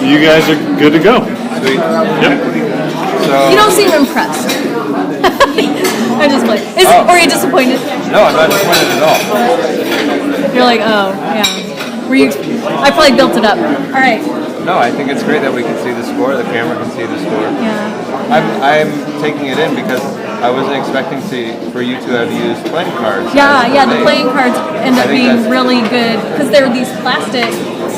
you guys are good to go. Sweet. Yep. So, You don't seem impressed. I'm just playing. Or are you disappointed? no, I'm not disappointed at all. You're like, oh, yeah. Were you? I probably built it up. All right. No, I think it's great that we can see the score. The camera can see the score. Yeah. I'm taking it in because I wasn't expecting for you to have used playing cards. Yeah, the playing cards end up being that's- really good because they're these plastic,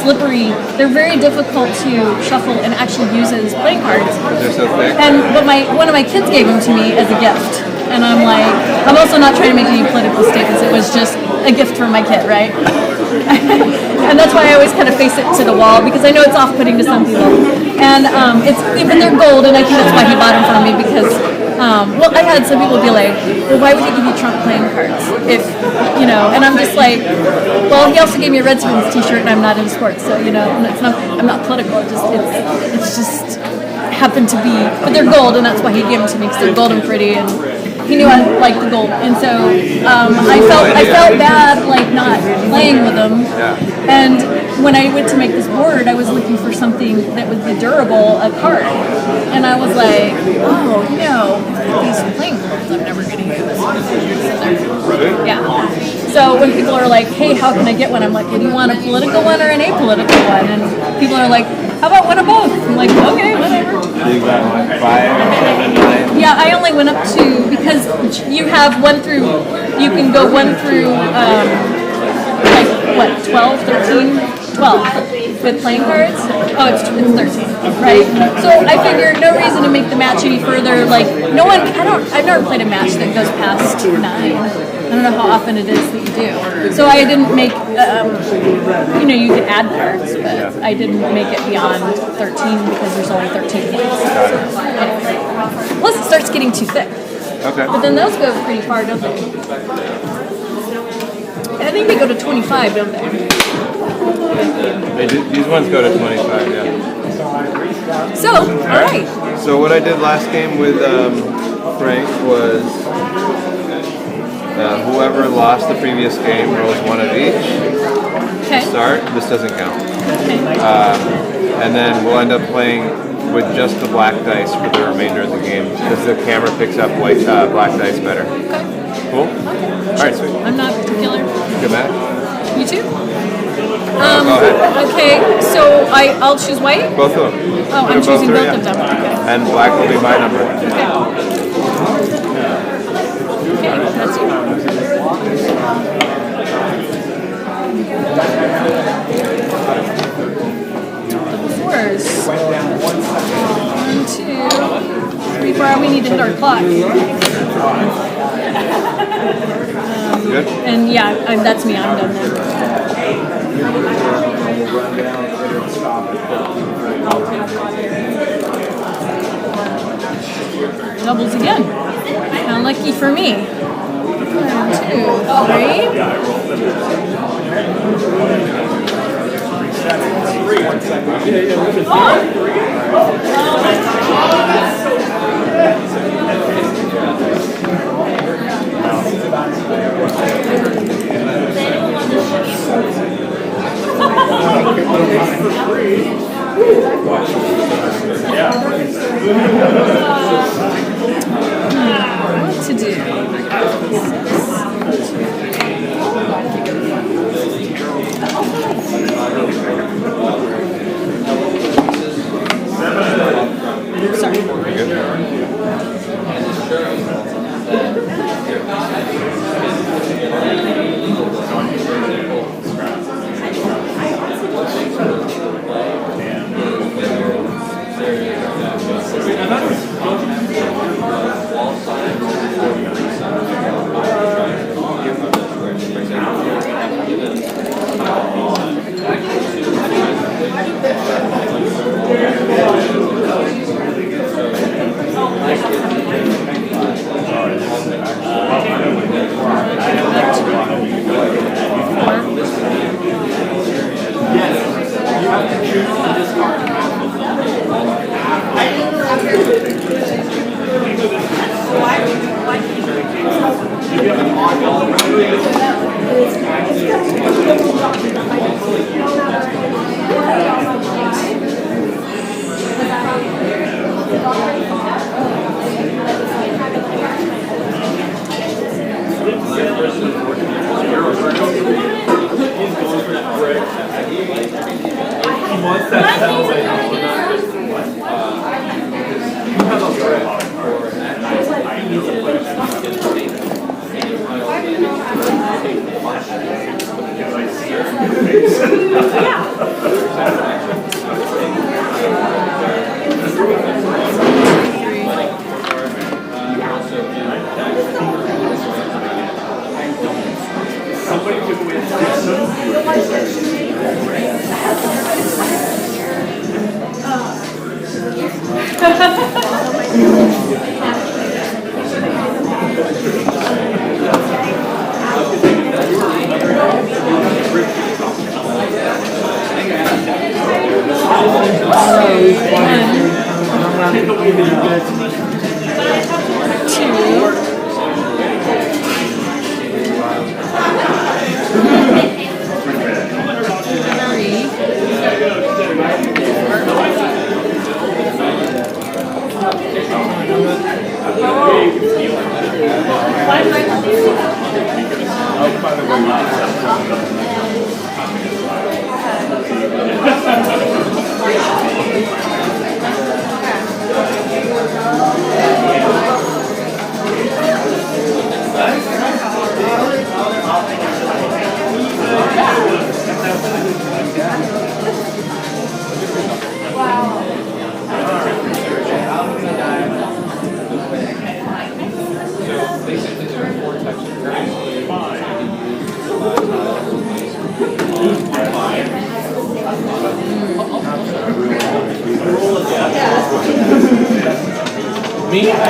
slippery. They're very difficult to shuffle and actually use as playing cards. They're so thick. But one of my kids gave them to me as a gift. And I'm like, I'm also not trying to make any political statements. It was just a gift from my kid, right? And that's why I always kind of face it to the wall because I know it's off-putting to some people. And but they're gold, and I think that's why he bought them for me because, well, I had some people be like, well, why would he give you Trump playing cards? If, you know, and I'm just like, well, he also gave me a Redskins t-shirt, and I'm not in sports, so, you know, I'm not political. It's just happened to be, but they're gold, and that's why he gave them to me because they're gold and pretty, and he knew I liked the gold, and so I felt bad like not playing with them. And when I went to make this board, I was looking for something that would be durable, a card, and I was like, oh, you know, these playing cards I'm never going to use. Yeah. So when people are like, hey, how can I get one? I'm like, well, do you want a political one or an apolitical one? And people are like, how about one of both? I'm like, okay, whatever. You got 5, 7, 9. Yeah, I only went up to, because you have you can go 1 through, like, what, 12, 13? 12 with playing cards. Oh, it's 13, right? So I figured no reason to make the match any further. Like, I've never played a match that goes past 9. I don't know how often it is that you do. So I didn't make, you know, you could add cards, but I didn't make it beyond 13 because there's only 13 games. Plus it starts getting too thick. Okay. But then those go pretty far, don't they? I think they go to 25, don't they? These ones go to 25, yeah. So, all right. So what I did last game with Frank was whoever lost the previous game rolls 1 of each. Okay. Start. This doesn't count. Okay. And then we'll end up playing with just the black dice for the remainder of the game because the camera picks up black dice better. Okay. Cool? Okay. All right, sweet. I'm not particular. Good match. You too? Go ahead. Okay, so I'll choose white? Both of them. Oh, I'm choosing both of them. Okay. And black will be my number. Okay. Okay, that's you. Double 4s. 1, 2, 3, 4. We need to hit our clock. Good? And yeah, that's me. I'm done now. Doubles again. How lucky for me. 1, 2, what to do?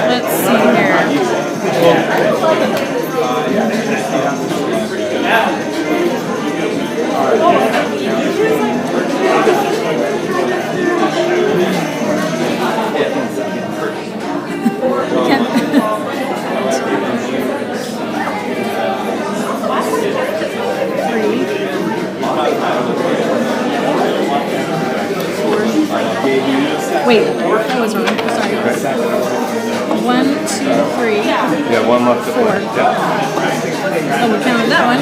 Let's see here. Wait, that was wrong. Sorry. 1, 2, 3. Yeah, one left to play. Yeah. Oh, we counted that one.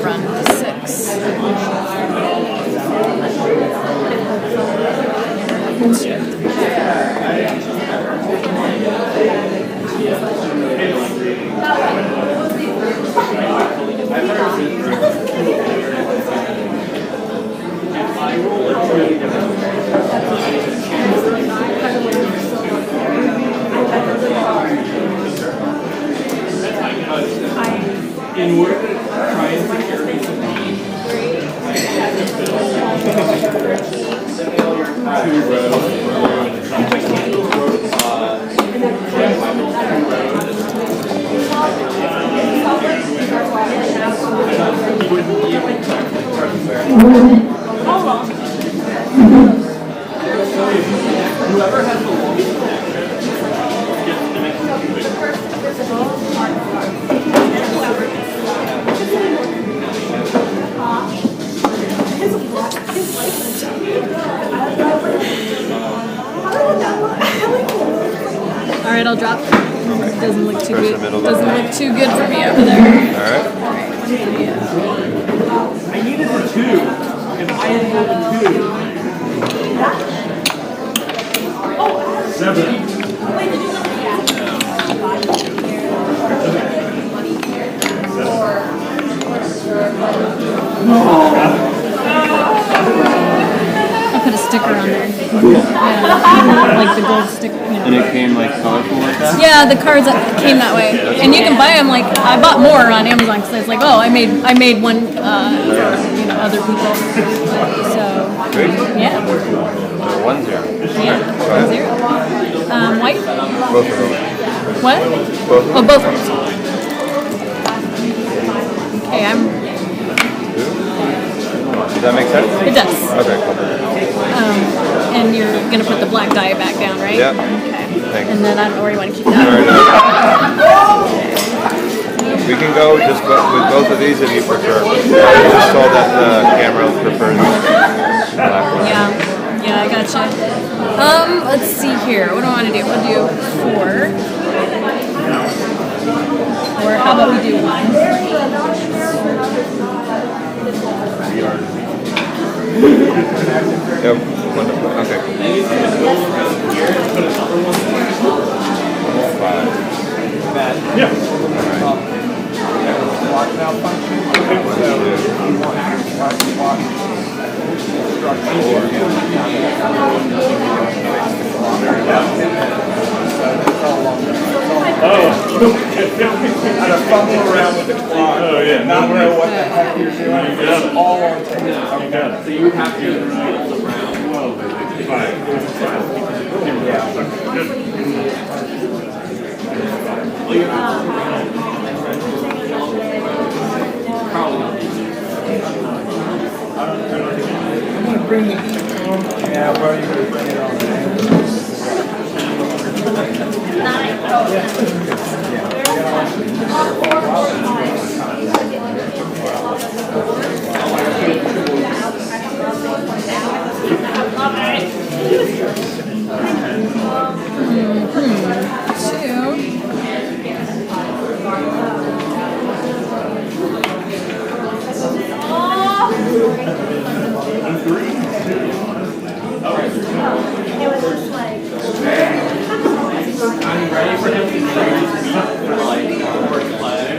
Run 6. In order to try and secure me some money, whoever has the longest Alright, I'll drop. Doesn't look too First good. and middle Doesn't left. look too good for me over there. Alright. I needed a 2, and I had gotten 2. 7. I'll put a sticker sticker on there. Yeah. Like the gold sticker. And it came like colorful like that? Yeah, the cards came that way, and you can buy them. Like I bought more on Amazon because I was like, oh, I made one for other people. So Great. yeah. 1-0. Yeah. Go ahead. 1-0. White. Both of them. What? Both. Oh, both. Okay, Does that make sense? It does. Okay, cool. And you're gonna put the black die back down, right? Yep. Okay. Thanks. And then I don't know where you want to keep that. We can go just with both of these if you prefer. I just saw that the camera prefers black one. Yeah, I gotcha. Let's see here. What do I want to do? We'll do 4. Or how about we do 1? Yep. Wonderful. Okay. 5. Yeah. Had to fumble around with the clock. Oh, yeah. Not know what the heck you're doing. You got it. All on tape. You got it. So you have to around I'm going to bring the heat on. Yeah, bro, you're going to bring it on. I'm ready for him to trade his meat for like horse flag.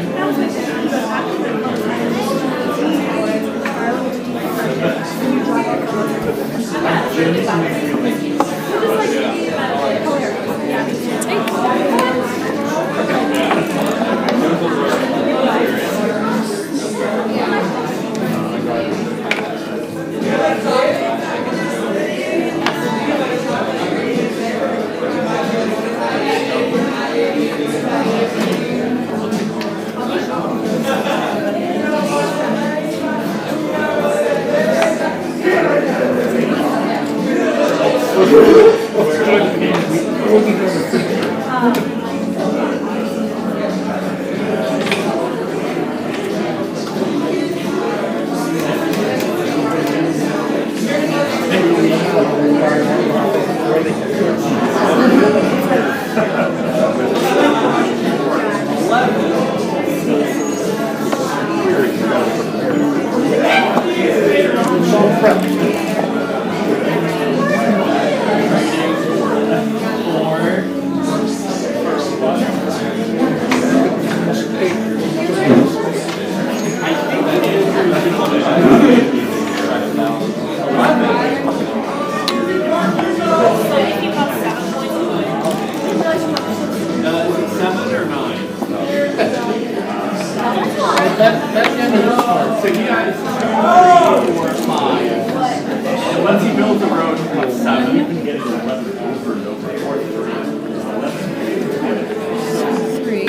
So he has 3, 4, 5. And once he builds a road, he puts 7. You can get it 11 over and over. Or 3.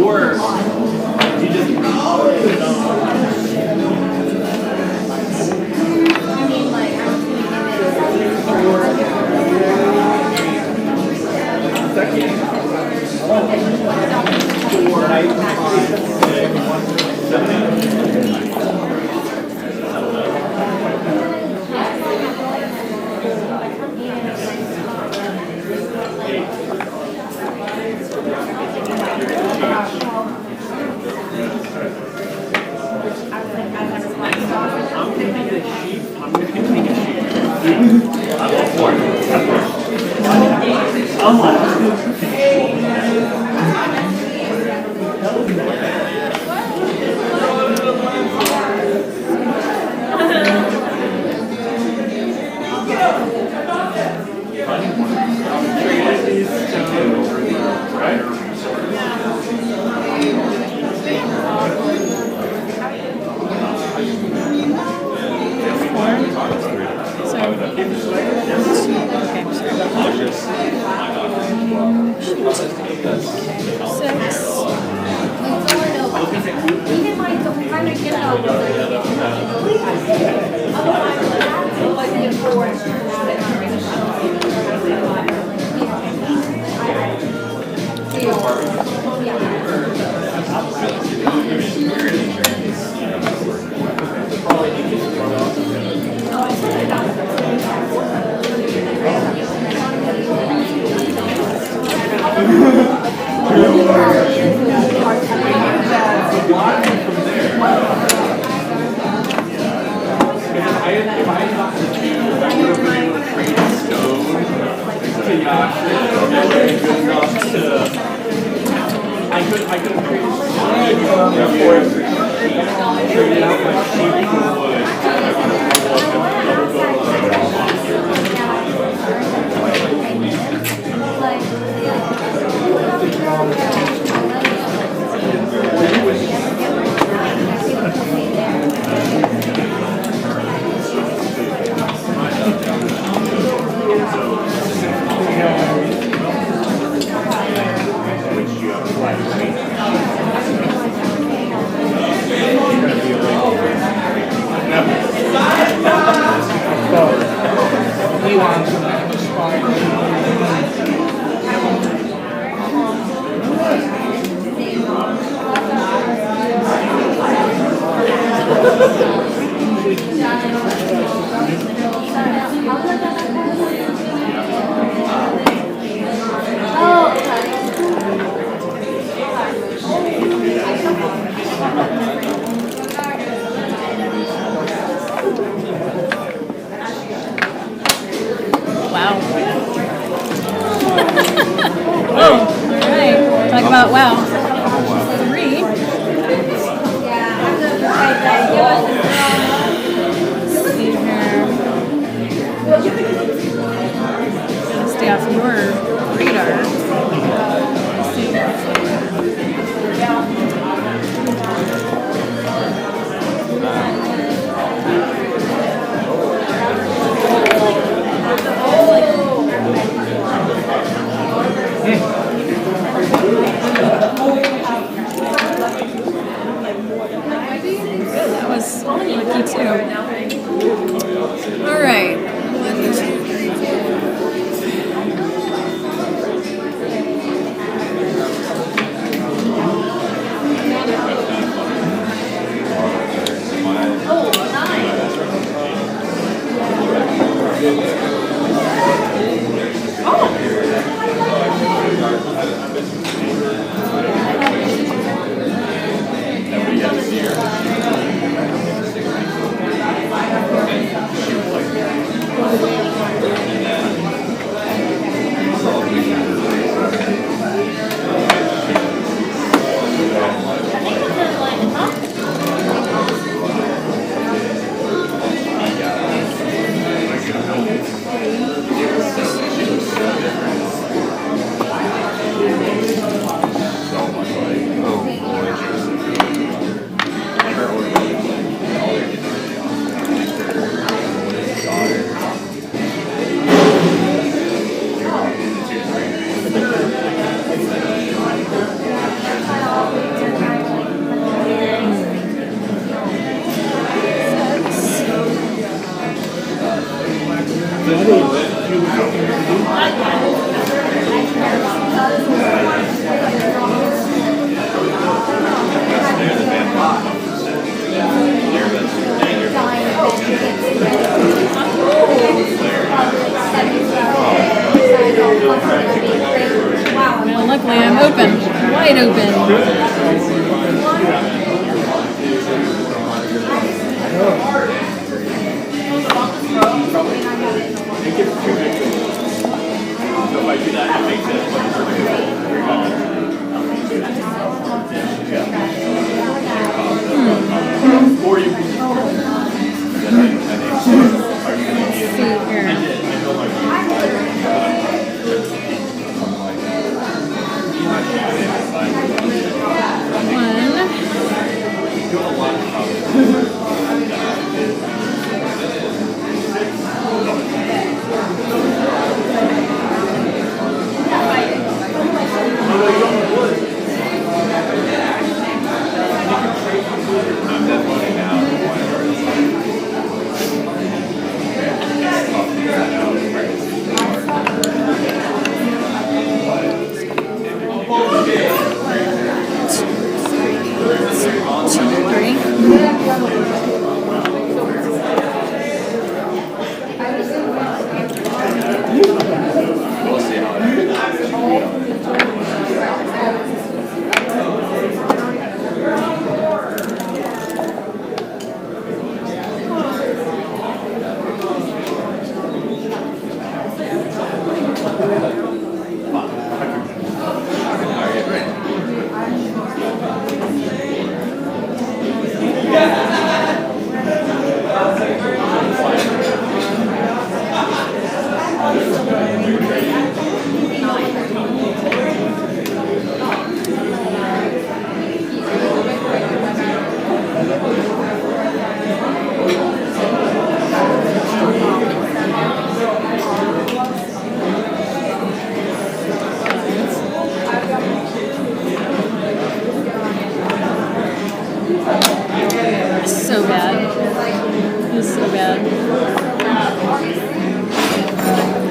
4. Well, luckily I'm open, wide open.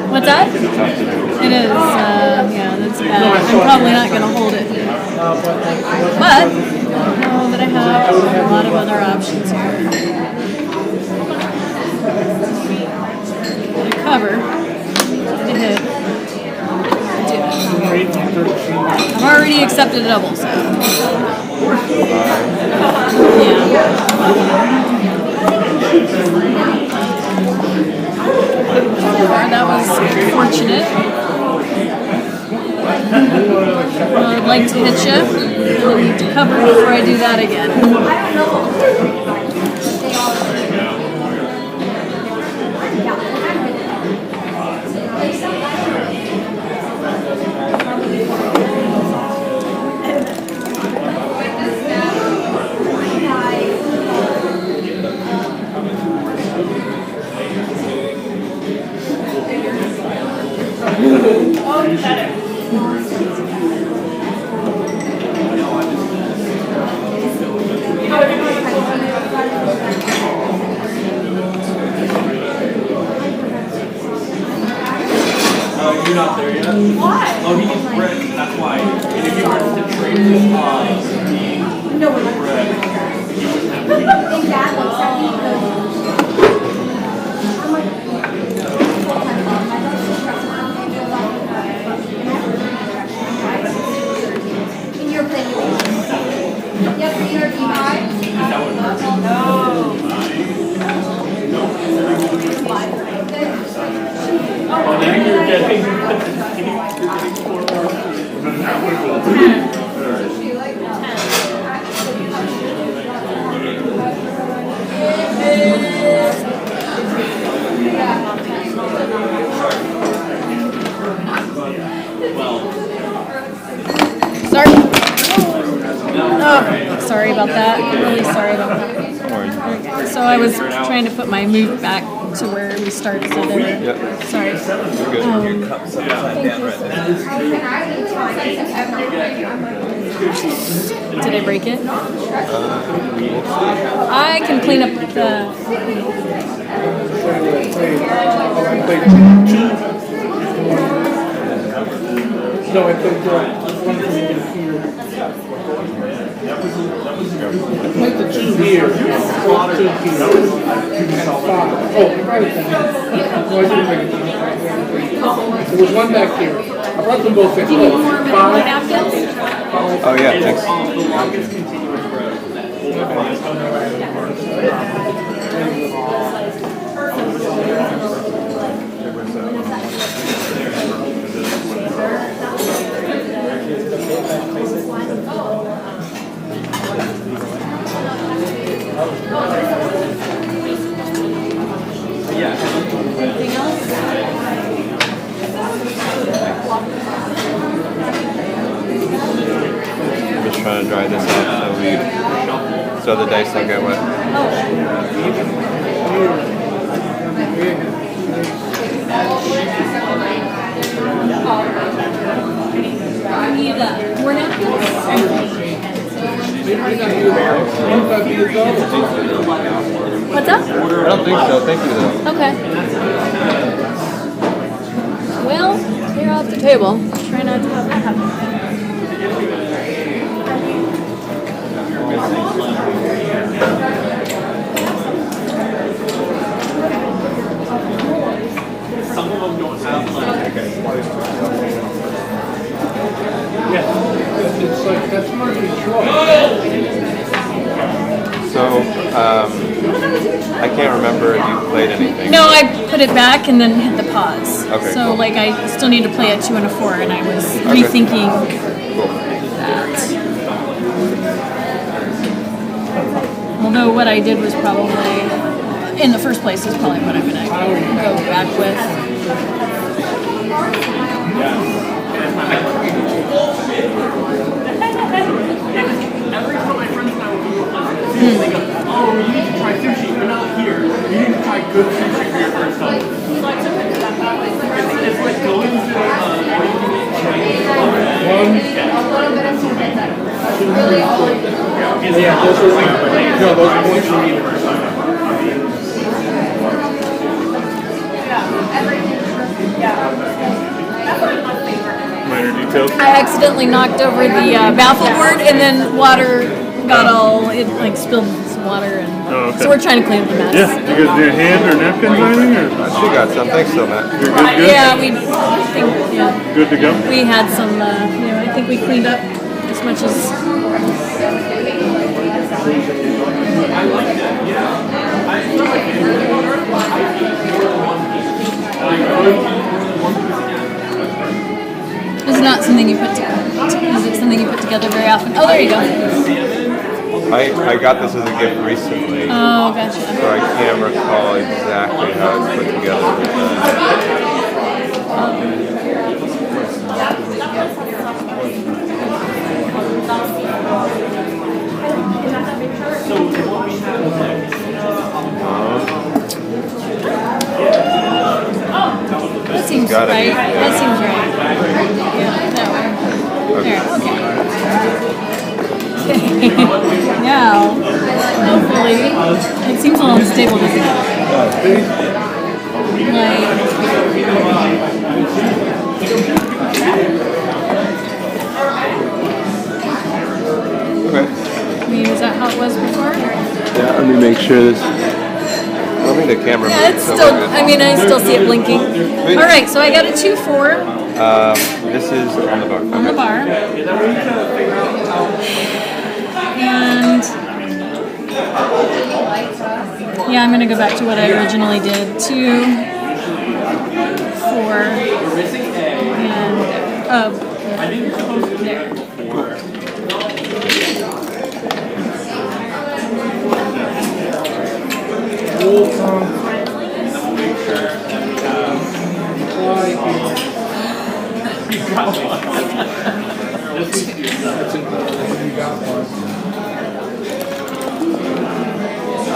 What's that? Tough to do. It is, yeah, that's bad. I'm probably not going to hold it. But, I know that I have a lot of other options here. The cover, to hit. I've already accepted a double, so. Yeah. That was fortunate. I'd like to hit you. I'll need to cover before I do that again. You're not there yet? Why? Oh, he needs bread. That's why. And if you were to trade this bread, he wouldn't have to. Oh, now you're getting 4 more. Sorry. Oh, sorry about that. Really sorry about that. So I was trying to put my move back to where we started. So there. Yep. Sorry. Your cup's upside down right now. Did I break it? I can clean up the. No, I played one from here. I played the 2 here. 2 here. And 5. Oh, right. No, I didn't bring it. There was one back here. I brought them both in. Do you need more Five. napkins? Oh yeah, thanks. Anything else? I'm just trying to dry this out so the dice don't get wet. I need more napkins. What's up? I don't think so. Thank you though. Okay. Well, clear out the table. Try not to have that happen. Some of them don't have like. Yeah, it's like, that's not control. So, I can't remember if you played anything. No, I put it back and then hit the pause. Okay, so cool. like I still need to play a 2 and a 4, and I was Okay. rethinking Cool. that. Although what I did was probably, in the first place, is probably what I'm going to go back with. Every time my friends and I would go to they go, oh, you need to try sushi. You're not here. You need to try good sushi for your first time. It's like going to Chinese Yeah, those are like, no, those are points for me the first time. Yeah, everything. Yeah. details. I accidentally knocked over the baffle board, and then water got all, it like spilled some water, and Oh, okay. so we're trying to clean up the mess. Yeah, you guys do hand or napkins or anything? Or? She got some. Thanks so much. You're good? Yeah, we think, yeah, Good to go? we had some, I think we cleaned up as much as. It's not something you put together. Is it something you put together very often? Oh, there you go. I got this as a gift recently, Oh, gotcha. so I can't recall exactly how it's put together. That seems gotta be, right. yeah. That seems right. Yeah, that way. There, okay. Now, hopefully, it seems a little unstable, doesn't it? Like, Okay. I mean, is that how it was before? Yeah, let me make sure this. I mean, the camera. Yeah, it's so still, we're good. I mean, I still see it blinking. All right, so I got a 2-4 This is on the bar. on the bar. And yeah, I'm gonna go back to what I originally did. 2, 4, and there.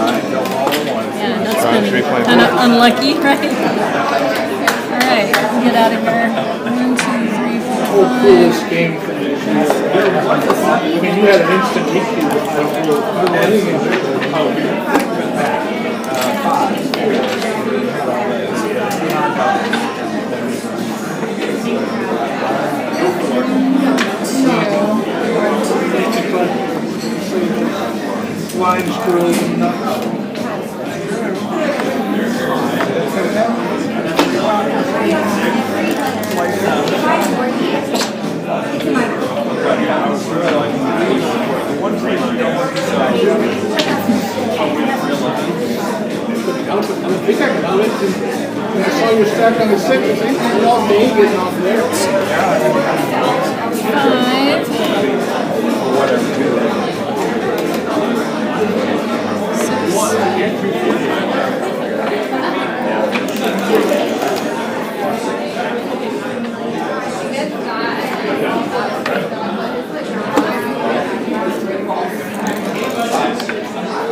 Yeah, that's Trying been 3.4. kind of unlucky, right? All right, get out of here. 1, 2, 3, 4, Hopefully this game finishes. I mean, you had an instant EQ lines through and I think I can do it. And I saw you stacked on the 6. I think you're all Vegas off there.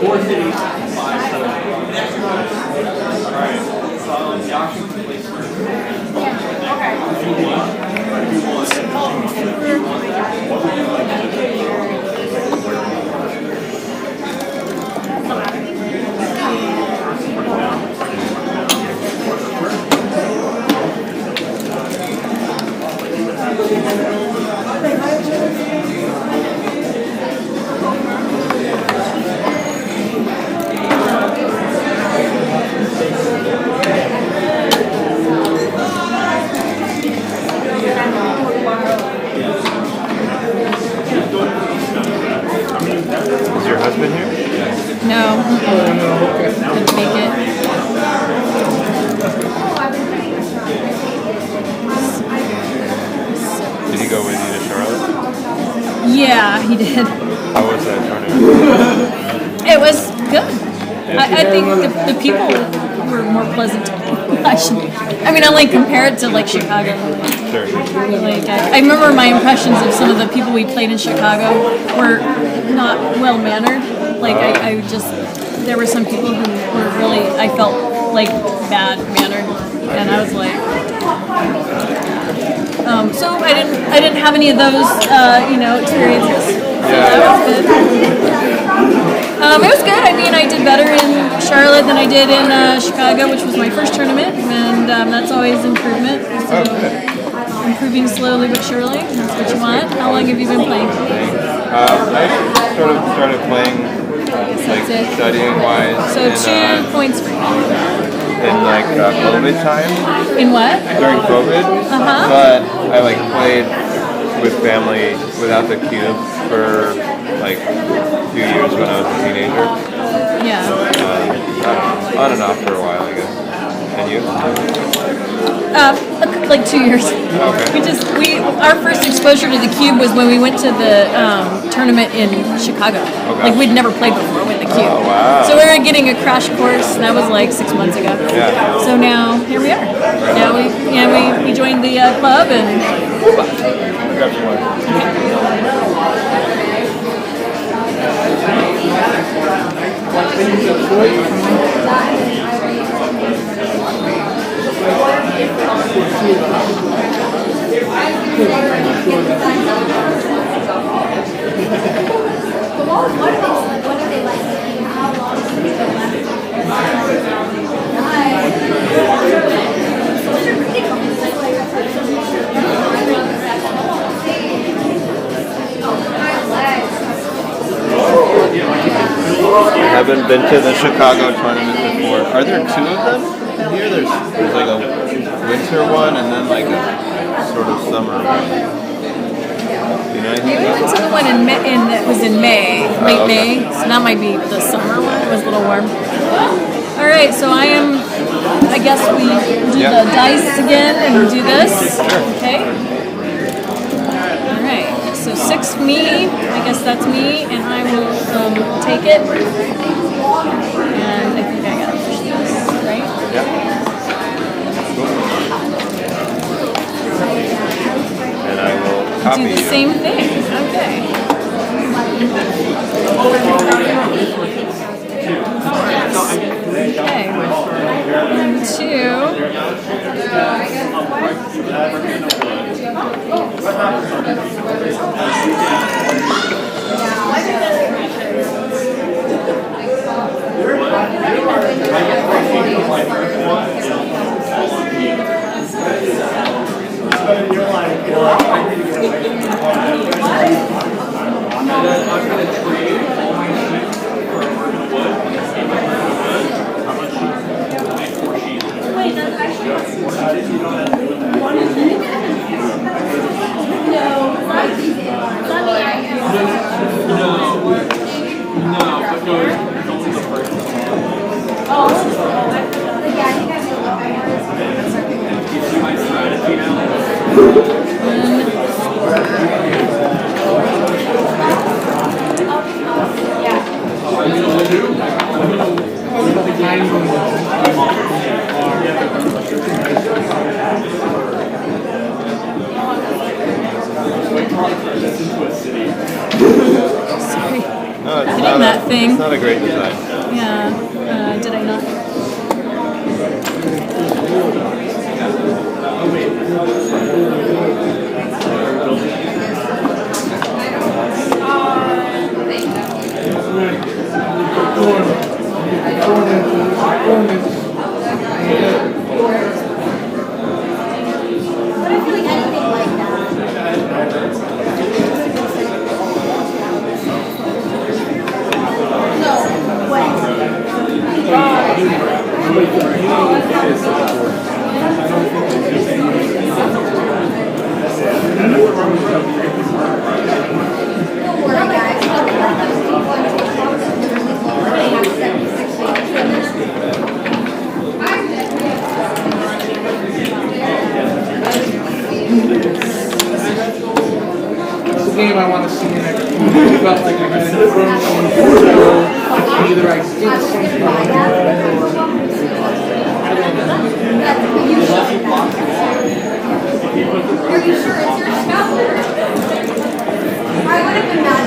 4 cities, 5 settlements. All right. So the auction took place first. Is your husband here? No, couldn't make it. Did he go with you to Charlotte? Yeah, he did. How was that tournament? It was good. I think the people were more pleasant. I mean, I like compare it to like Chicago. Sure. Like I remember my impressions of some of the people we played in Chicago were not well mannered. Like I just there were some people who were really I felt like bad mannered, and I was like. So I didn't have any of those experiences. So that was good. It was good. I mean, I did better in Charlotte than I did in Chicago, which was my first tournament, and that's always improvement. So, Improving slowly but surely. That's what you want. How long have you been playing? I sort of started playing, like studying wise. So 2 points for you. In like COVID time. In what? During COVID. But I like played with family without the cube for like a few years when I was a teenager. Yeah. I don't know, on and off for a while, I guess. And you? Like 2 years. Okay. Our first exposure to the cube was when we went to the tournament in Chicago. Okay. Like we'd never played before with the cube. Oh, wow. So we were getting a crash course, and that was like 6 months ago. Yeah. So now here we are. Now we joined the club and. Grab some water. I haven't been to the Chicago tournament before. Are there 2 of them? Here there's like a winter one and then like a sort of summer one. You know anything We about went to the one that was in May, late May. So that might be the summer one. It was a little warm. All right, so I guess we do the dice again and do this. Okay. All right. So 6 me. I guess that's me, and I will take it. And I think I gotta push this, right? Yep. And I will copy Do the you. same thing. Okay. Okay. 1, No, it's Hitting not that thing. It's not a great design. Yeah. Did I not? Game I want to see next week. Felt like I had it from either I did something or I don't know. Are you sure it's your stuff? I would have been mad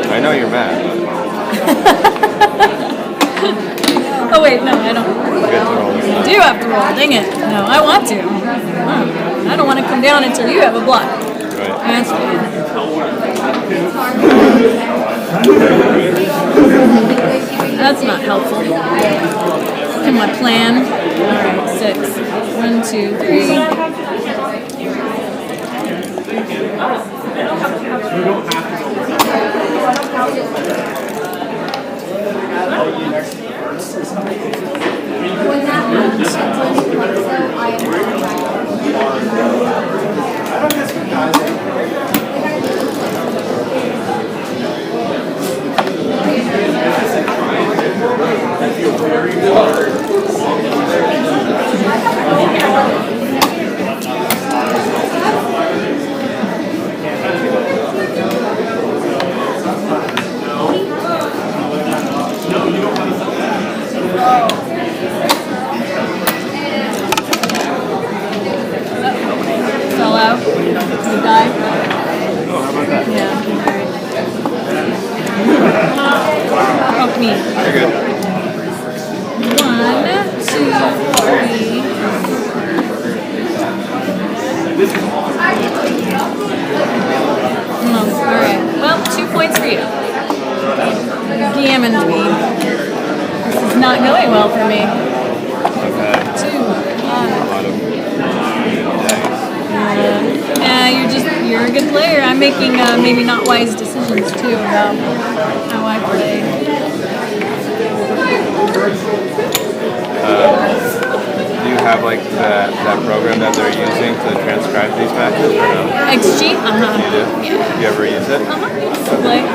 I know you're mad. Oh wait, no, I don't. You get to roll this I time. do have to roll. Dang it. No, I want to. I don't want to come down until you have a block. Right. That's fine. That's not helpful. In my plan. Alright, 6. 1, 2, 3. When that happens, I Fell out. You die. Yeah. Help me. You're good. 1, 2, 3. No, alright. Well, 2 points for you. Gammoned me. This is not going well for me. I've had 2, a lot of yeah, you're a good player. I'm making maybe not wise decisions too about how I play. Do you have like that program that they're using to transcribe these matches or no? XG? Uh-huh. You do? Yeah. You ever use it? Like,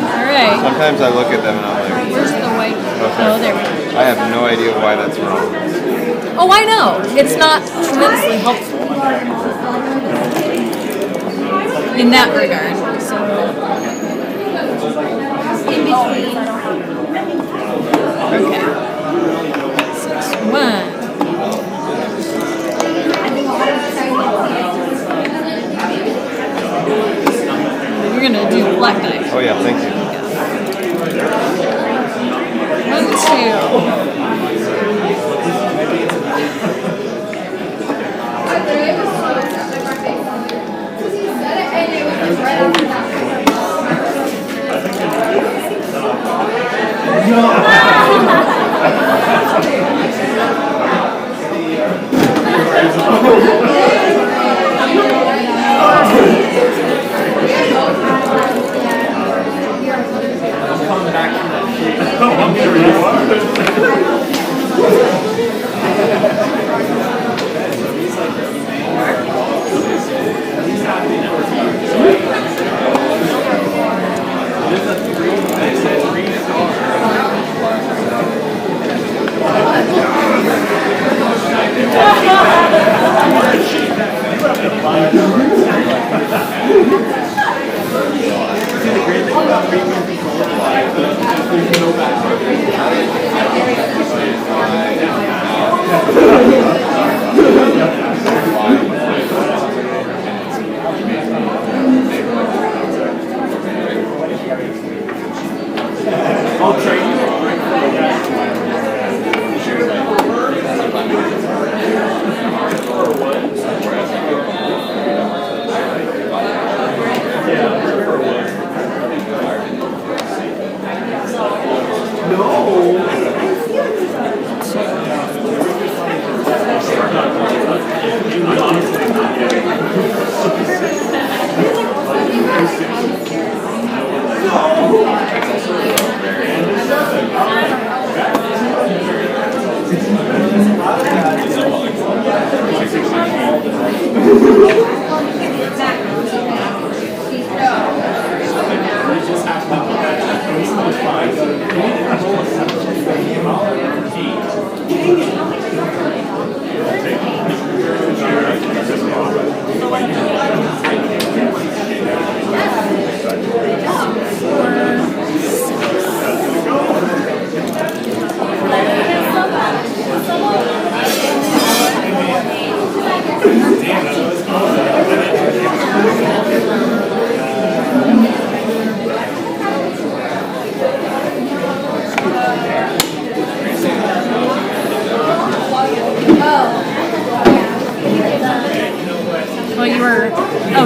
alright. Sometimes I look at them and I'm like, Where's the white? Okay. Oh, there we go. I have no idea why that's wrong. Oh, I know. It's not tremendously helpful in that regard. So, okay. 6, 1. You're gonna do black die. Oh yeah, thank you. 1, 2.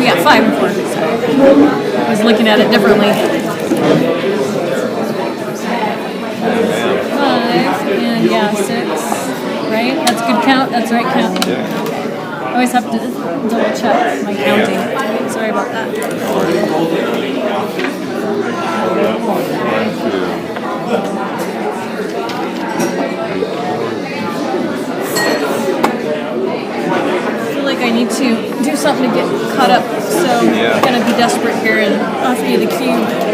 yeah, 5 and 4. So I was looking at it differently. 5 and yeah, 6. Right? That's good count. That's the right count. I always have to double check my counting. Sorry about that. I feel like I need to do something to get caught up, so I'm gonna be desperate here and offer you the cube.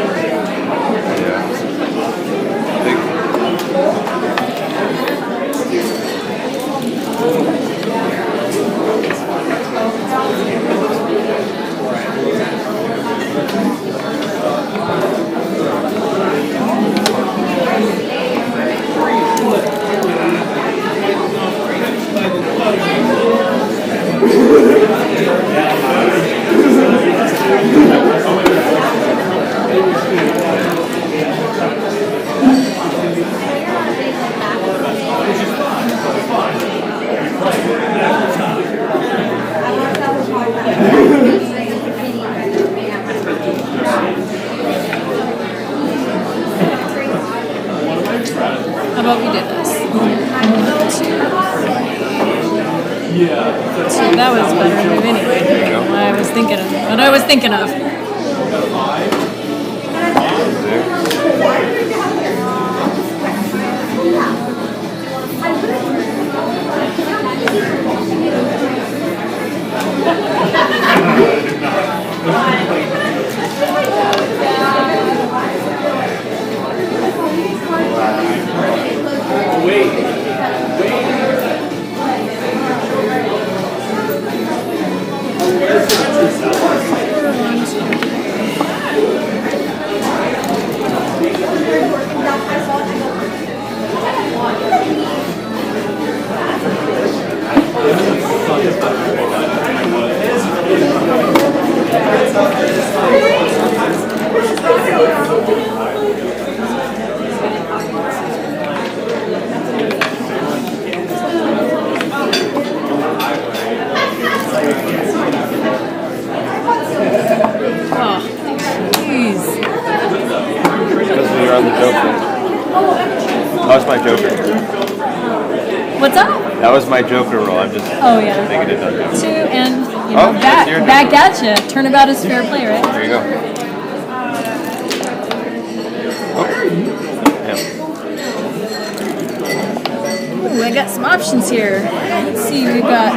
How about we do this? So that was better move anyway. What I was thinking of. That was my joker. What's up? That was my joker roll. I'm just thinking it done. 2 and you know, back at you. Turnabout is fair play, right? There you go. Ooh, I got some options here. Let's see, we've got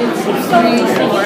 3, 4.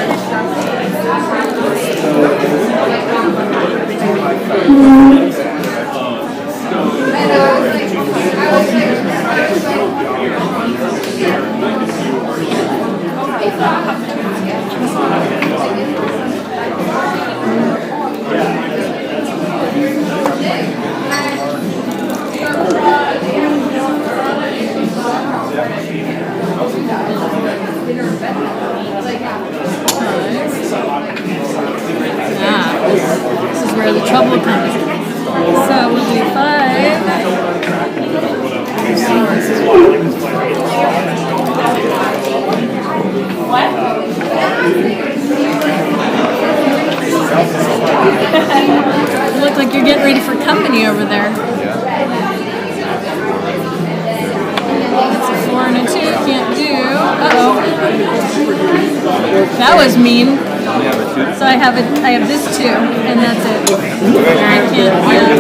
mean. You have a two. So I have this too, and that's it. I can't. Yeah.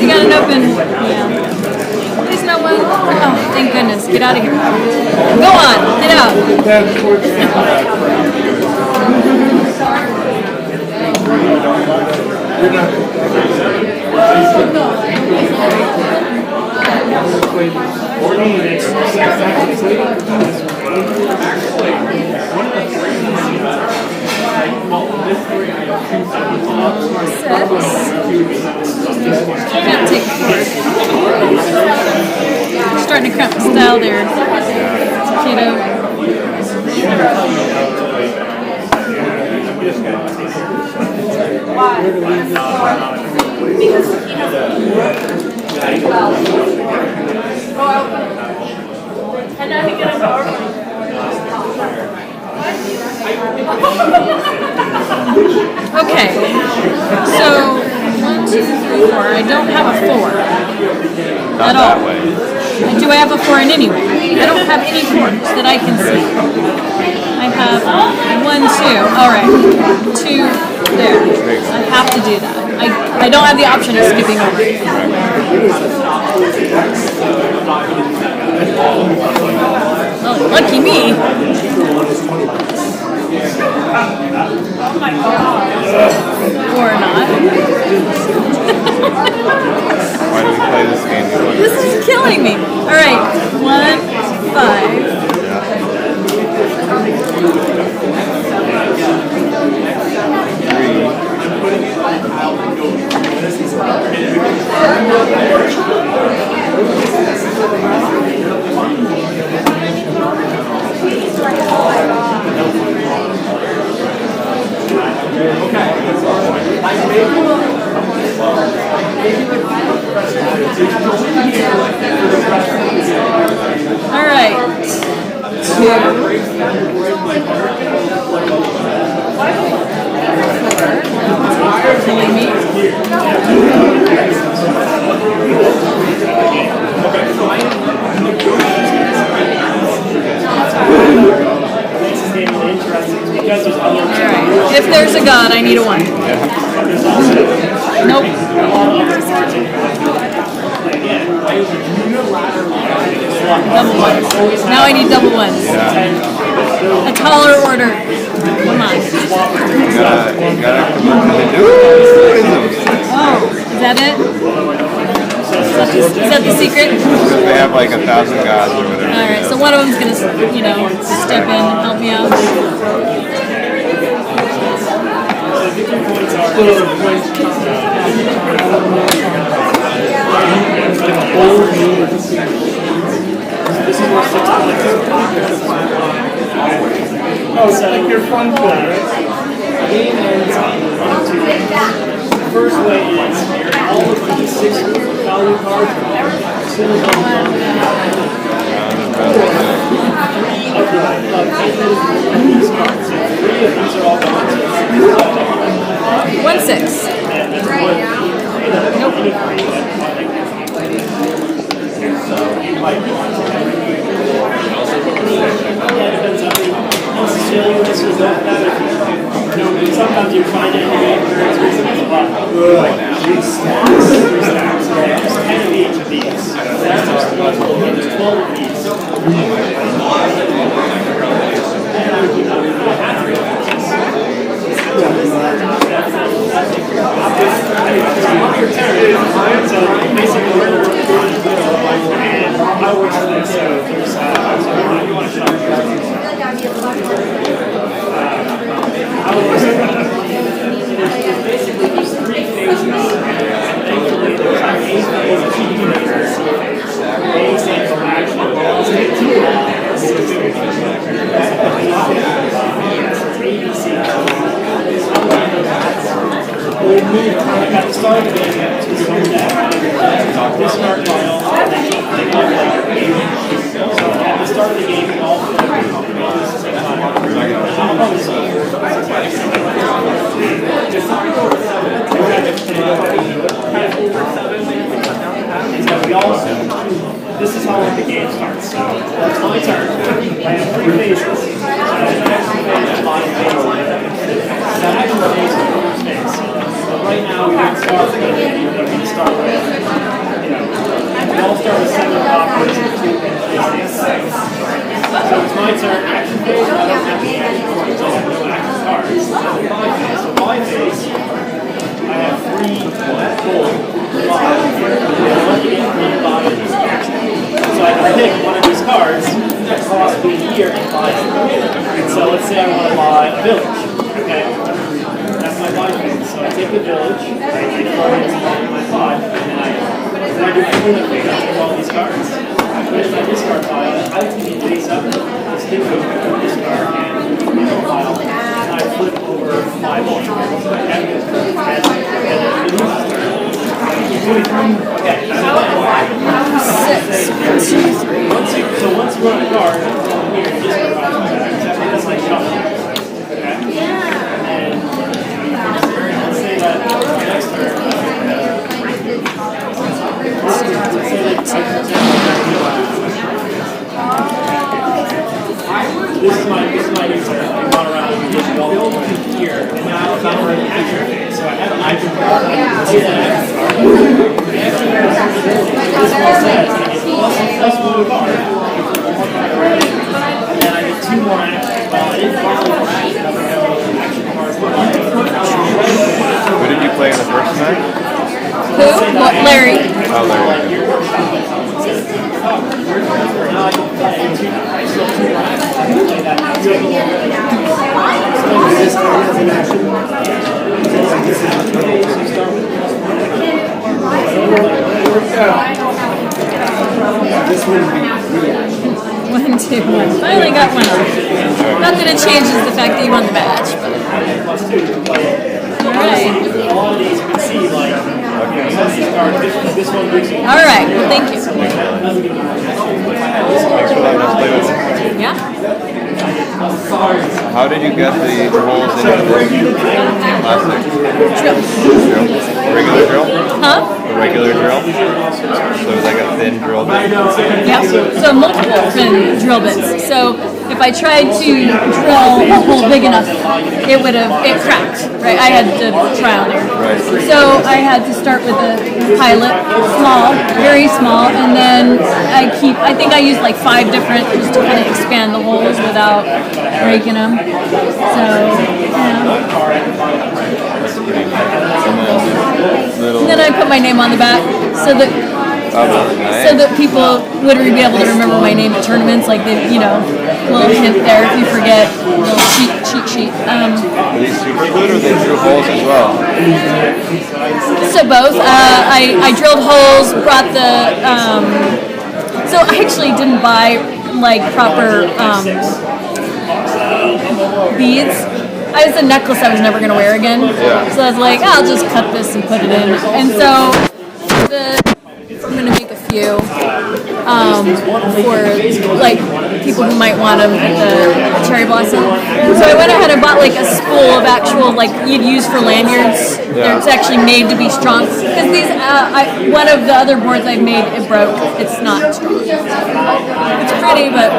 You got an open. Yeah. Please no one. Oh, thank goodness. Get out of here. Go on. Get out. Can't take it. Starting to cramp the style there, kiddo. Okay, so 1, 2, 3, 4. I don't have a 4 at all. That way. Do I have a 4 in any way? I don't have any 4s that I can see. I have 1, 2. All right, 2 there. I have to do that. I don't have the option of skipping over. Oh, lucky me. Or not. Why do we play this game? This is killing me. All right, 1, 5. All right. 2. Killing me. Alright. If there's a God, I need a 1. Nope. Double 1s. Now I need double 1s. Yeah. A taller order. Come on. You gotta come up with it. Ooh, Oh, is that it? Is that the secret? they have like 1,000 gods or whatever. Alright, so one of them's gonna, step in and help me out. Oh, so like your fun play, right? Game ends on 2 ways. The first way is all of the 6 value cards are sitting on these cards. So 3 of these are all gone. 1, 6. Nope. Sometimes you find it in the game where it's a lot. Like 3 stacks. 10 of each of these. There's 12 of these. So basically, we're and I wish that so there's you want to show basically there's 3 phases. Thankfully, there's 8 phases. A stands for action. ABC. At the start of the game, this start file, so at the start of the game, all the this is how call it the game starts. So it's my turn. I have 3 phases. I have an action phase, a bottom phase, and a that action phase is the first phase. So right now we don't start with we start with, we all start with 7 operas and 2 phases. So it's my turn. Action phase, I don't have any action points. I have no action cards. So my phase, I have 3 gold. So I can pick one of these cards that costs me here and buy it. And so let's say I want to buy a village. Okay? That's my buy phase. So I take the village, I take my pot, and then I do my limit phase. I take all these cards. I put in my discard pile, I take the face up, stick with the discard, and the pile, and I flip over my board. Okay, so once you run a card, here, you just that's like shuffle. Okay? And let's say that next turn, this is my new turn. I run around and just build here, and now I'm not running action phase. So I have an action card. I see that action card. The action card this one says I get plus 1 card. And then I get 2 more actions. Well, I didn't follow for action. I'm going to go action cards. Who did you play in the first match? Who? What, Larry? Oh, Larry. Now I can play 2 more actions. I can play that now. This card has an action. This one would be 3 actions. 1, 2, 1. Finally got one off. Not that it changes the fact that you won the match. Plus 2 to play it. Alright. A lot of these you can see, like, some of these cards, this one brings you. Alright, well, thank you. Thanks for letting us play with you. Yeah? How did you get the holes into this plastic? Drill. Regular drill? Huh? A regular drill? So it's like a thin drill bit? Yeah. So multiple thin drill bits. So if I tried to drill a hole big enough, it cracked, right? I had to trial and error. Right. So I had to start with a pilot, small, very small, and then I think I used like 5 different just to kind of expand the holes without breaking them. So, yeah. And then I put my name on the back so that people would be able to remember my name at tournaments, like the little hint there if you forget, little cheat sheet. Are these super good or they drew holes as well? So both. I drilled holes, brought the. So I actually didn't buy like proper beads. I was a necklace I was never going to wear again. Yeah. So I was like, I'll just cut this and put it in. And so I'm going to make a few for like people who might want them at the cherry blossom. So I went ahead and bought like a spool of actual like you'd use for lanyards. Yeah. It's actually made to be strong because these one of the other boards I've made, it broke. It's not strong. It's pretty, but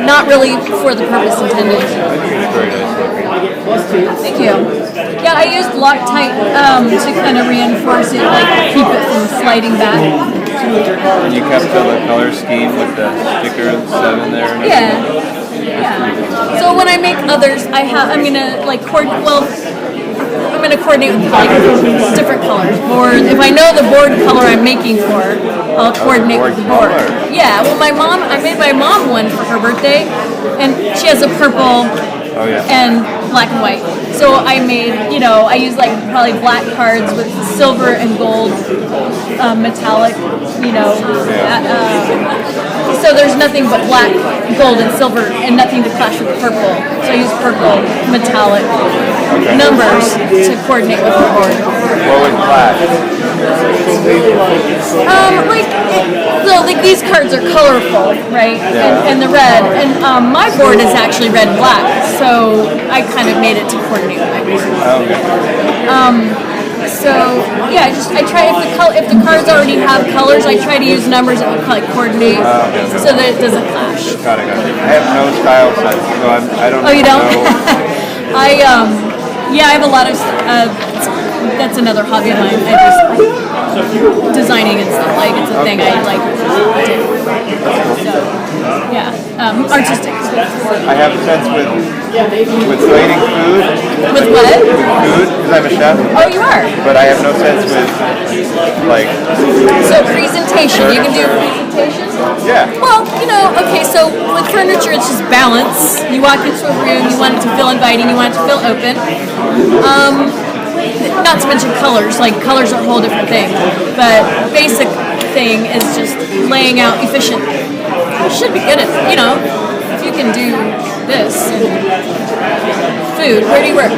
not really for the purpose intended. Very nice. Thank you. Yeah, I used Loctite to kind of reinforce it, like keep it from sliding back. And you kept to the color scheme with the sticker 7 there and everything? Yeah. So when I make others, I'm gonna coordinate with like different colors. Board. If I know the board color I'm making for, I'll coordinate with the board. Yeah. Well, I made my mom one for her birthday, and she has a purple. Oh, yeah. And black and white. So I made, I used like probably black cards with silver and gold metallic, so there's nothing but black, gold, and silver, and nothing to clash with purple. So I used purple metallic numbers to coordinate with the board. What would clash? Like these cards are colorful, right? Yeah. And the red, and my board is actually red and black, so I kind of made it to coordinate with my board. Okay. So yeah, I try if the cards already have colors, I try to use numbers that would like coordinate so that it doesn't clash. Got it. I have no style sense, so I don't. Oh, you don't? know. I have a lot of. That's another hobby of mine. I just designing and stuff. Like it's a thing I like to do. So yeah, artistic. I have a sense with plating food. With what? With food, because I'm a chef. Oh, you are. But I have no sense with like. So presentation. You can do presentation. Yeah. Well, okay. So with furniture, it's just balance. You walk into a room, you want it to feel inviting, you want it to feel open. Not to mention colors. Like colors are a whole different thing. But basic thing is just laying out efficient. You should be good at it. If you can do this and food. Where do you work?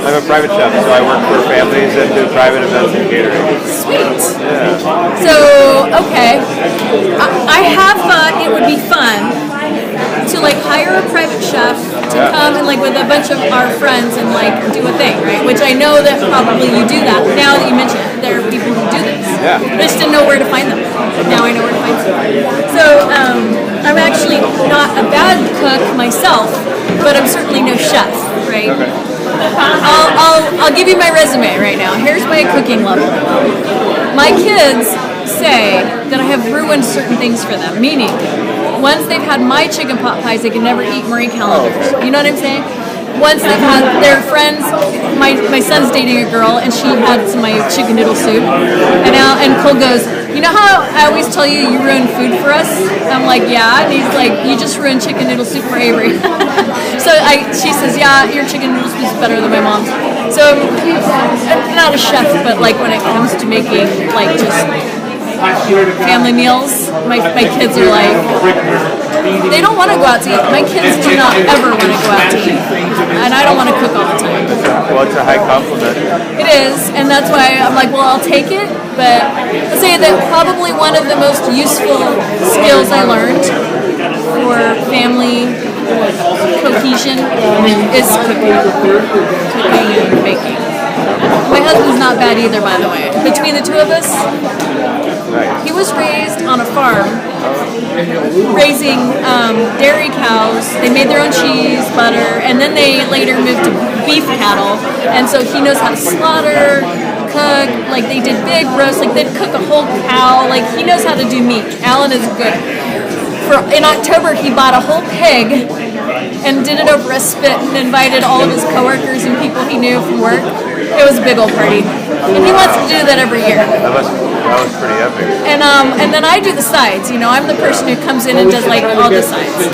I'm a private chef, so I work for families and do private events and catering. Sweet. Yeah. So, okay. I have thought it would be fun to hire a private chef to come and with a bunch of our friends and do a thing, right? Which I know that probably you do that. Now that you mention it, there are people who do this. Yeah. I just didn't know where to find them. Now I know where to find them. So, I'm actually not a bad cook myself, but I'm certainly no chef, right? Okay. I'll give you my resume right now. Here's my cooking level. My kids say that I have ruined certain things for them, meaning once they've had my chicken pot pies, they can never eat Marie Callender's. You know what I'm saying? Once they've had their friends, my son's dating a girl, and she had some of my chicken noodle soup, and Cole goes, you know how I always tell you ruin food for us? I'm like, yeah, and he's like, you just ruined chicken noodle soup for Avery. So she says, yeah, your chicken noodle soup is better than my mom's. So I'm not a chef, but when it comes to making just family meals, my kids are they don't want to go out to eat. My kids do not ever want to go out to eat, and I don't want to cook all the time. Well, it's a high compliment. It is, and that's why I'm like, well, I'll take it, but I'll say that probably one of the most useful skills I learned for family cohesion is cooking and baking. My husband's not bad either, by the way. Between the two of us, he was raised on a farm, raising dairy cows. They made their own cheese, butter, and then they later moved to beef cattle. And so he knows how to slaughter, cook. They did big roasts. They'd cook a whole cow. He knows how to do meat. Alan is good. In October, he bought a whole pig and did it over a spit and invited all of his coworkers and people he knew from work. It was a big old party. And he wants to do that every year. That was pretty epic. And then I do the sides. I'm the person who comes in and does all the sides.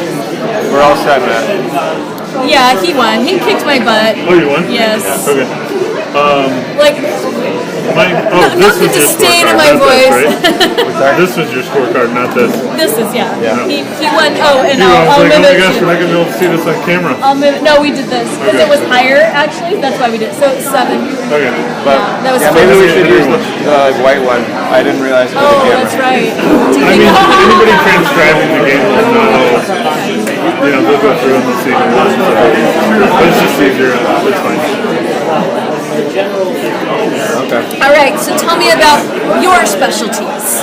We're all set, man. Yeah, he won. He kicked my butt. Oh, you won? Yes. Okay. Not this the was your disdain in scorecard, my not voice. this, right? This was your scorecard, not this. This is, yeah. Yeah. He won. Oh, and I was I'll like, move oh my it. gosh, we're not going to be able to see this on camera. I'll move it. No, we did this because Okay. it was higher, actually. That's why we did it. So it's 7. Okay. But That was maybe we fun. should use the white one. I didn't realize it was a Oh, camera. that's right. I mean, anybody transcribing the game will know, they'll go through and see the ones. But it's just easier. It's fine. Okay. All right, so tell me about your specialties.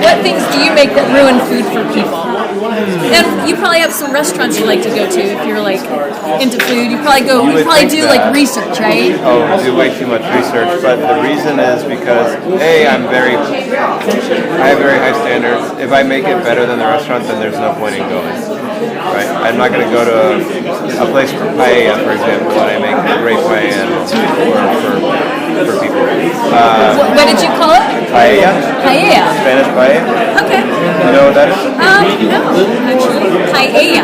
What things do you make that ruin food for people? And you probably have some restaurants you like to go to if you're into food. You probably do research, right? Oh, I do way too much research, but the reason is because I have very high standards. If I make it better than the restaurant, then there's no point in going. Right? I'm not going to go to a place for paella, for example, and I make a great paella for people. What did you call it? Paella. Paella. Spanish paella. Okay. You know what that is? No, actually. Paella.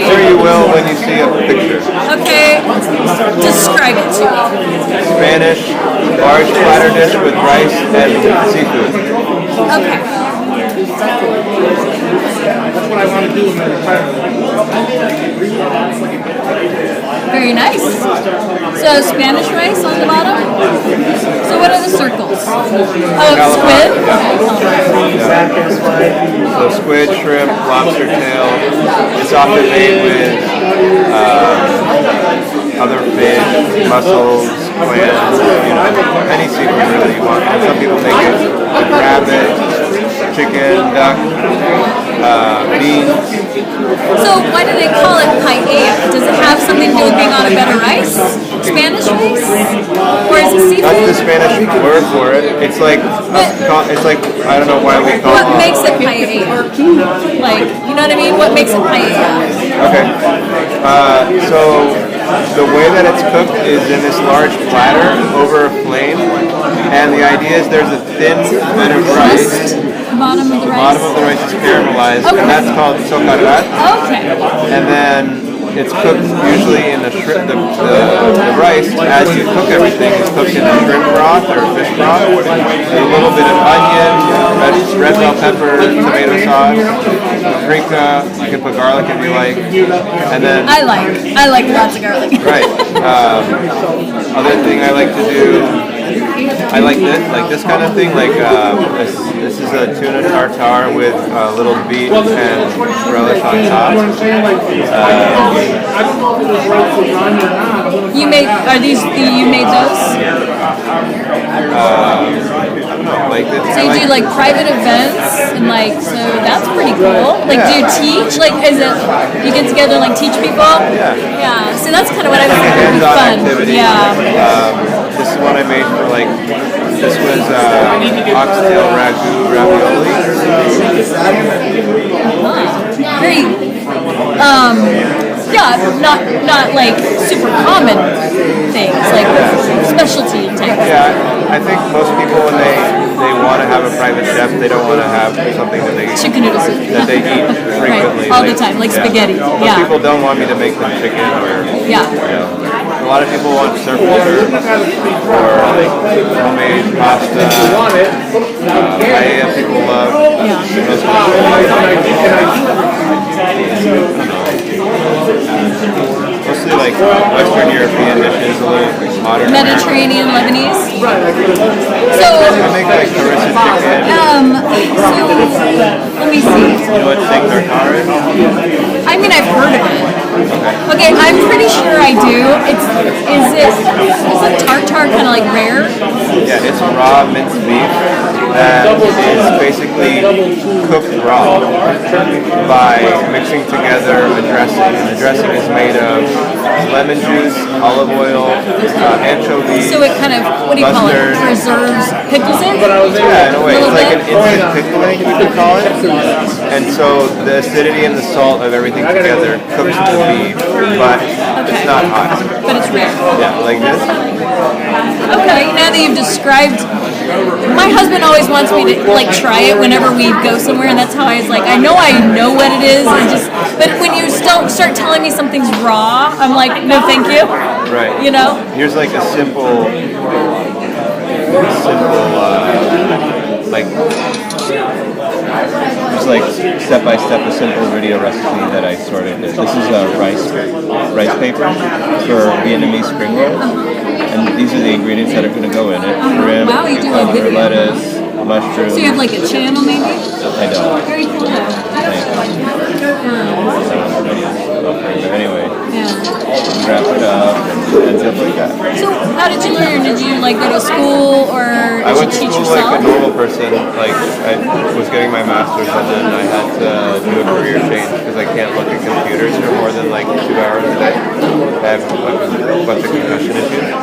Sure you will when you see a picture. Okay. Describe it to me. Spanish, large platter dish with rice and seafood. Okay. That's what I want to do in my retirement. Very nice. So Spanish rice on the bottom. So what are the circles? Oh, squid. So squid, shrimp, lobster tail. It's often made with other fish, mussels, clams, any seafood really you want. And some people make it with rabbit, chicken, duck, beans. So why do they call it paella? Does it have something to do with being on a bed of rice? Spanish rice? Or is it seafood? That's the Spanish word for it. It's like I don't know why we call it. What makes it paella? Like, you know what I mean? What makes it paella? Okay. So the way that it's cooked is in this large platter over a flame, and the idea is there's a thin bit of rice. Bottom of the The rice? bottom of the rice is caramelized, Okay. and that's called socarrat. Okay. And then it's cooked usually in the rice as you cook everything. It's cooked in a shrimp broth or fish broth with a little bit of onion, red bell pepper, tomato sauce, paprika. You can put garlic if you like, and then I like lots of garlic. right. Other thing I like to do. I like this kind of thing. Like this is a tuna tartare with a little beet and relish on top. You made you made those? I don't know. Like So you do like private events and like so that's pretty cool. Like do you teach? Like is it you get together and like teach people? Yeah. Yeah. So that's kind of what I was hands-on fun. activity. Yeah. This is one I made for this was oxtail ravioli. Very not like super common things, like specialty type. Yeah, I think most people when they want to have a private chef, they don't want to have something that they Chicken noodle soup. that they eat frequently. Right. All the time, like spaghetti. Most Yeah. people don't want me to make them chicken or Yeah. a lot of people want surf water or like homemade pasta. Paella people love. Mostly like Western European dishes, a little modern. Mediterranean, Lebanese. So I make like harissa chicken. so let me see. You know what steak tartare is? I mean, I've heard of it. Okay, I'm pretty sure I do. Is tartare kind of like rare? Yeah, it's raw minced beef that is basically cooked raw by mixing together a dressing. And the dressing is made of lemon juice, olive oil, anchovies. So it kind of, what do you call it? Mustard. Preserves, pickles it? Yeah, in a way, it's Little like bit? an instant pickling, you could call it. And so the acidity and the salt of everything together cooks the beef, but it's not hot. But it's rare. Yeah, like this. Okay, now that you've described, my husband always wants me to like try it whenever we go somewhere, and that's how I was like, I know what it is, but when you start telling me something's raw, I'm like, no, thank you. Right. You know? Here's like a simple, like, just like step-by-step a simple video recipe that I sort of did. This is a rice paper for Vietnamese spring rolls. And these are the ingredients that are going to go in it. Shrimp, Wow, you do a cucumber, video. lettuce, mushrooms. So you have like a channel maybe? I don't. Very cool. But anyway, Yeah. wrap it up and ends up like that. So how did you learn? Did you like go to school or I did you went to teach school like a yourself? normal person. Like I was getting my master's and then I had to do a career change because I can't look at computers for more than like 2 hours a day. I have a bunch of concussion issues.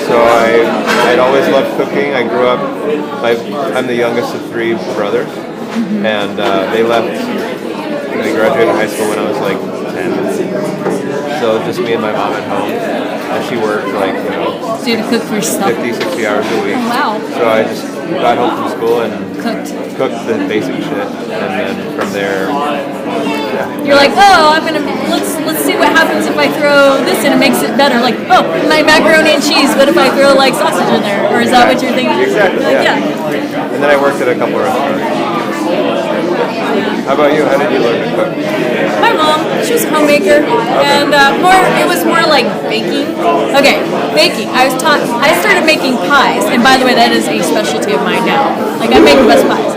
So I'd always loved cooking. I grew up, I'm the youngest of 3 brothers, and they left, they graduated high school when I was like 10. So just me and my mom at home, and she worked like, So you had to cook for yourself? 50, 60 hours a week. Oh, wow. So I just got home from school and Cooked. the basic shit, and then from there, yeah. You're like, oh, let's see what happens if I throw this in. It makes it better. Like, oh, my macaroni and cheese. What if I throw like sausage in there? Or is that what you're thinking? Exactly. Like, Yeah. And then I worked at a couple restaurants. How about you? How did you learn to cook? My mom, she was a homemaker, and it was more like baking. Okay, baking. I started making pies, and by the way, that is a specialty of mine now. Like I make the best pies.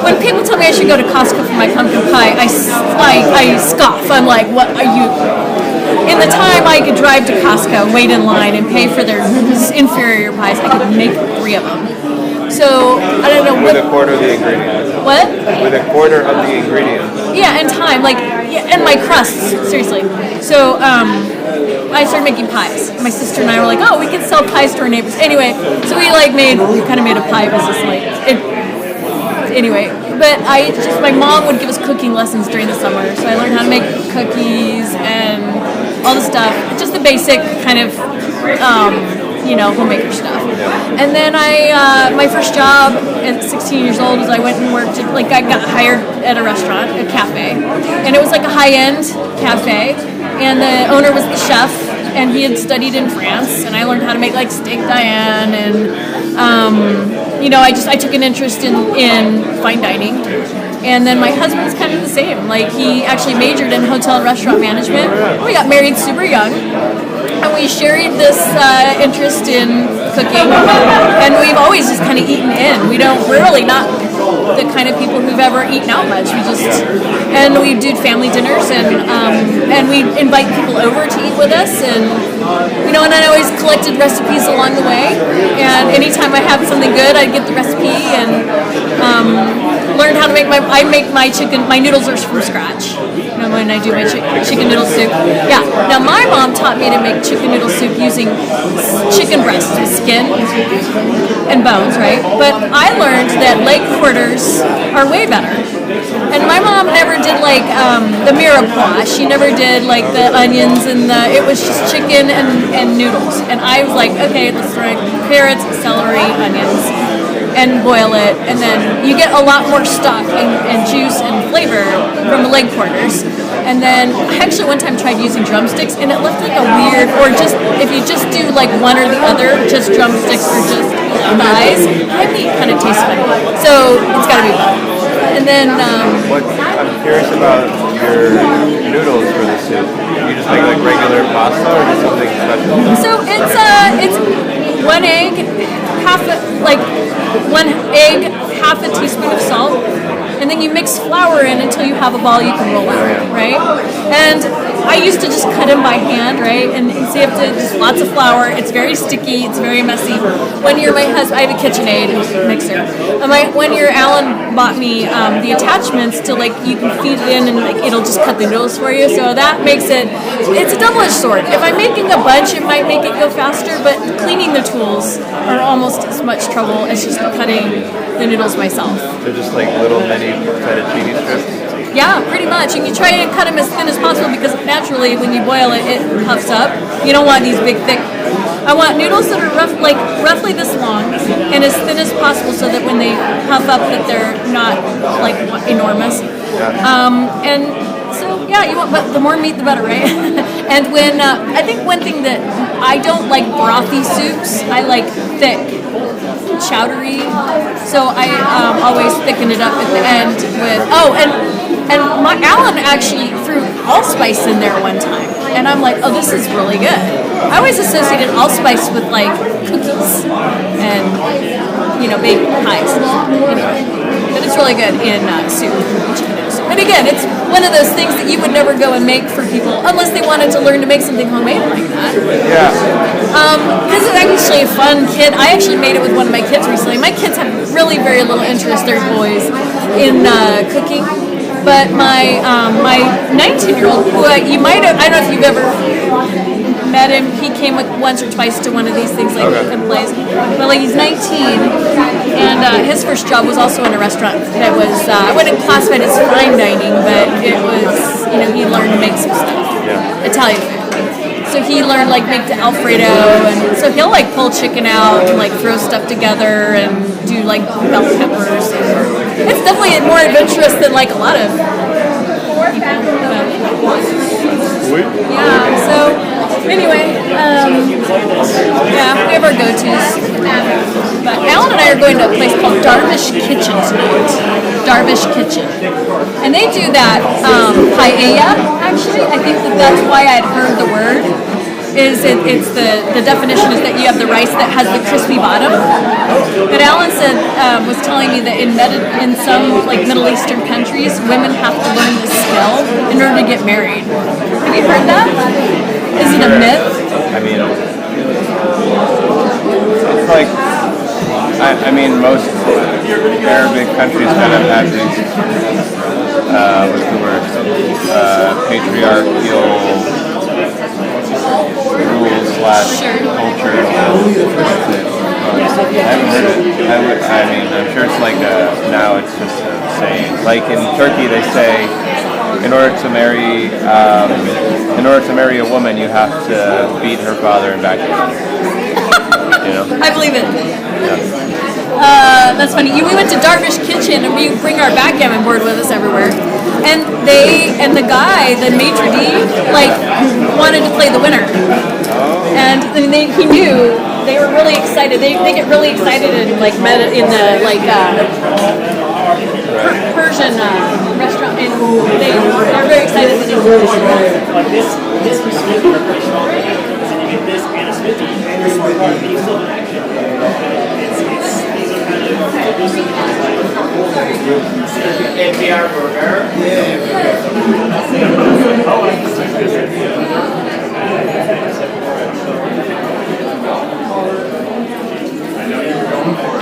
When people tell me I should go to Costco for my pumpkin pie, I scoff. I'm like, what are you? in the time I could drive to Costco, wait in line, and pay for their inferior pies, I could make 3 of them. So I don't know With a quarter of the ingredients. what. With a quarter of the ingredients. Yeah, and time, like, yeah, and my crusts, seriously. So, I started making pies. My sister and I were like, oh, we can sell pies to our neighbors. Anyway, so we kind of made a pie business, anyway. But my mom would give us cooking lessons during the summer, so I learned how to make cookies and all the stuff, just the basic kind of, homemaker stuff. And then my first job at 16 years old was I went and worked I got hired at a restaurant, a cafe. And it was like a high-end cafe. And the owner was the chef, and he had studied in France. And I learned how to make like steak Diane. And, I took an interest in fine dining. And then my husband was kind of the same. Like, he actually majored in hotel and restaurant management. We got married super young. And we shared this interest in cooking, and we've always just kind of eaten in. We're really not the kind of people who've ever eaten out much. And we do family dinners, and we invite people over to eat with us, and I always collected recipes along the way. And anytime I have something good, I get the recipe and learned how to make my noodles are from scratch. When I do my chicken noodle soup. Yeah. Now my mom taught me to make chicken noodle soup using chicken breasts with skin and bones, right? But I learned that leg quarters are way better. And my mom never did the mirepoix. She never did the onions it was just chicken and noodles. And I was like, okay, let's throw carrots, celery, onions, and boil it, and then you get a lot more stock and juice and flavor from the leg quarters. And then I actually one time tried using drumsticks, and it looked like a weird, or just if you just do one or the other, just drumsticks or just thighs, I think it kind of tastes funny. So it's got to be both. And then I'm curious about your noodles for the soup. You just make regular pasta, or just something special? So it's 1 egg, half a teaspoon of salt, and then you mix flour in until you have a ball you can roll out, right? And I used to just cut them by hand, right? And so you have to just lots of flour. It's very sticky. It's very messy. One year, my husband, I have a KitchenAid mixer. And one year, Alan bought me the attachments to you can feed it in and it'll just cut the noodles for you. So that makes it's a double-edged sword. If I'm making a bunch, it might make it go faster, but cleaning the tools are almost as much trouble as just cutting the noodles myself. They're just little mini fettuccine strips? Yeah, pretty much. And you try to cut them as thin as possible because naturally when you boil it, it puffs up. You don't want these big, thick. I want noodles that are roughly this long and as thin as possible so that when they puff up that they're not enormous. And so, yeah, but the more meat, the better, right? And when, I think one thing that I don't like brothy soups, I like thick, chowdery. So I always thicken it up at the end with, and Alan actually threw allspice in there one time. And I'm like, oh, this is really good. I always associated allspice with cookies and, baked pies. Anyway, but it's really good in soup. And again, it's one of those things that you would never go and make for people unless they wanted to learn to make something homemade like that. Yeah. This is actually a fun kit. I actually made it with one of my kids recently. My kids have really very little interest, they're boys, in cooking. But my 19-year-old, who you might have, I don't know if you've ever met him. He came once or twice to one of these things cooking plays. But he's 19, and his first job was also in a restaurant that was, I wouldn't classify it as fine dining, but it was, he learned to make some stuff, Italian food. So he learned make the Alfredo, and so he'll pull chicken out and throw stuff together and do bell peppers. It's definitely more adventurous than a lot of people. Yeah. So anyway, we have our go-tos. But Alan and I are going to a place called Darvish Kitchen tonight. Darvish Kitchen, and they do that paella. Actually, I think that's why I had heard the word. It's the definition is that you have the rice that has the crispy bottom. But Alan was telling me that in some Middle Eastern countries, women have to learn this skill in order to get married. Have you heard that? Is it a myth? I mean, it's like, I mean, most Arabic countries kind of have these, what's the word, patriarchal rules / culture. I haven't heard it. I mean, I'm sure it's like now it's just a saying. Like in Turkey, they say, in order to marry a woman, you have to beat her father in backgammon. You know? I believe it. Yeah. That's funny. We went to Darvish Kitchen and we bring our backgammon board with us everywhere. And the guy, the maitre d', like wanted to play the winner. And I mean, he knew they were really excited. They get really excited in like in the like Persian restaurant, and they're very excited that they were really like this Smithie replacement already, and then you get this and a Smithie, and you still have action. These are kind of NPR burger. I know you were going for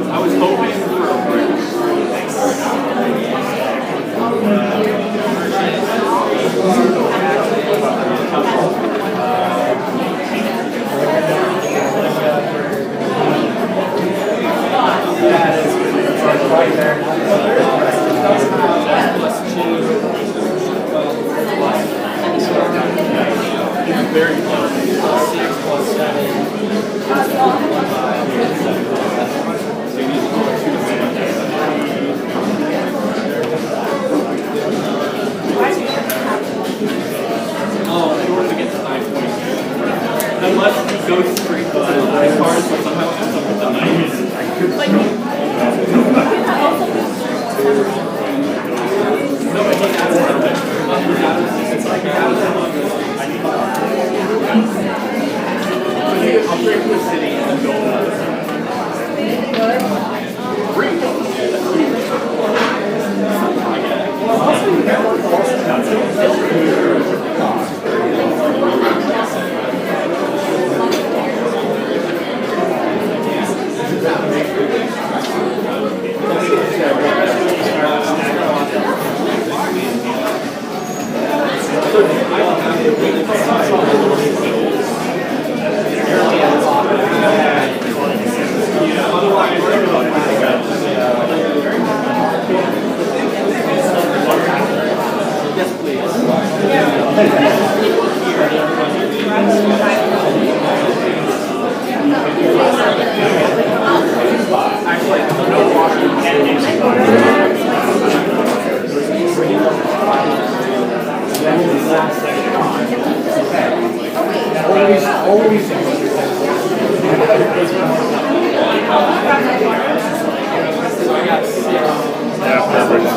I was hoping for a break. Very close. 6 plus 7. Oh, in order to get to 9 points. Unless you go straight to the 9 cards, but somehow ends up with the 9. No, it's like out of 10. It's like out of 10. I'll break the city and go yeah, perfect.